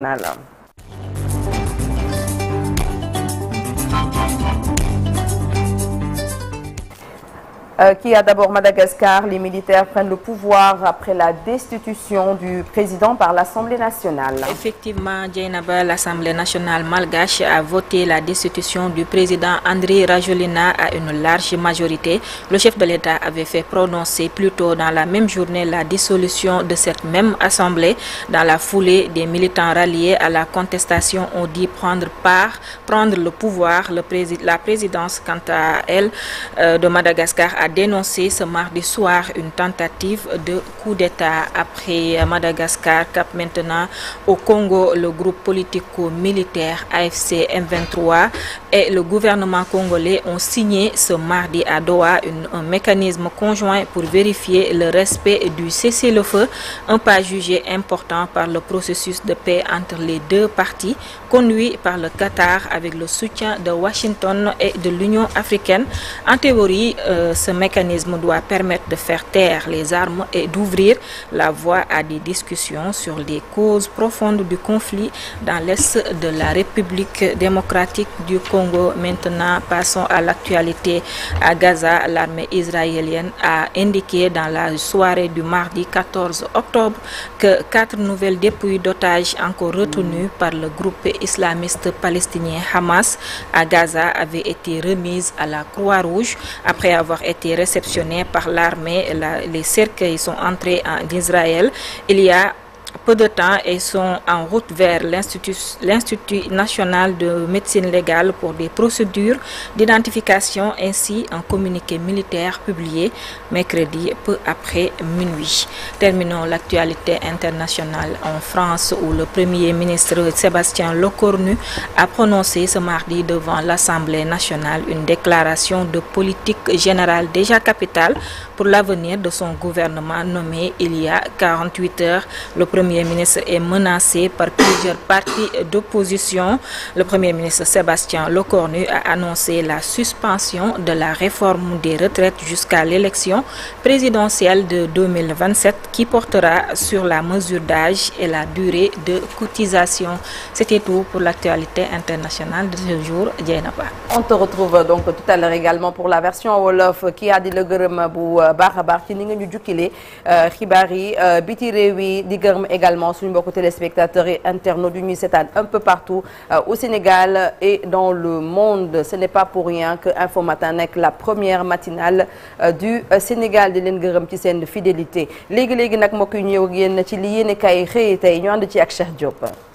nationale. Qui a d'abord Madagascar, les militaires prennent le pouvoir après la destitution du président par l'Assemblée nationale. Effectivement, Dieynaba, l'Assemblée nationale malgache a voté la destitution du président Andry Rajoelina à une large majorité. Le chef de l'État avait fait prononcer plus tôt dans la même journée la dissolution de cette même Assemblée. Dans la foulée, des militants ralliés à la contestation ont dit prendre le pouvoir. La présidence, quant à elle, de Madagascar a dénoncé ce mardi soir une tentative de coup d'État. Après Madagascar, cap maintenant au Congo, le groupe politico-militaire AFC M23 et le gouvernement congolais ont signé ce mardi à Doha un mécanisme conjoint pour vérifier le respect du cessez-le-feu, un pas jugé important par le processus de paix entre les deux parties, conduit par le Qatar avec le soutien de Washington et de l'Union africaine. En théorie, ce mécanisme doit permettre de faire taire les armes et d'ouvrir la voie à des discussions sur les causes profondes du conflit dans l'est de la République démocratique du Congo. Maintenant, passons à l'actualité. À Gaza, l'armée israélienne a indiqué dans la soirée du mardi 14 octobre que 4 nouvelles dépouilles d'otages encore retenues par le groupe islamiste palestinien Hamas à Gaza avaient été remises à la Croix-Rouge après avoir été réceptionnés par l'armée. Les cercueils sont entrés en Israël il y a peu de temps et sont en route vers l'Institut national de médecine légale pour des procédures d'identification, ainsi un communiqué militaire publié mercredi peu après minuit. Terminons l'actualité internationale en France où le Premier ministre Sébastien Lecornu a prononcé ce mardi devant l'Assemblée nationale une déclaration de politique générale déjà capitale pour l'avenir de son gouvernement nommé il y a 48 heures. Le Premier ministre est menacé par plusieurs partis d'opposition. Le Premier ministre Sébastien Lecornu a annoncé la suspension de la réforme des retraites jusqu'à l'élection présidentielle de 2027 qui portera sur la mesure d'âge et la durée de cotisation. C'était tout pour l'actualité internationale de ce jour. Dieynaba. On te retrouve donc tout à l'heure également pour la version wolof qui a di la gërëm bu baax a baax ci ni nga ñu jukkile xibaar yi biti réew yi di gërëm également suñu mbokku téléspectateurs et internautes yu ñuy seetaan un peu partout au Sénégal et dans le monde. Ce n'est pas pour rien que Infos Matin nekk la première matinale du Sénégal di leen gërëm ci seen fidélité léegi nag mbokk yu ñëw ak yéen ci li yéene kay xëy tey ñu ànd ci ak Cheikh Diop.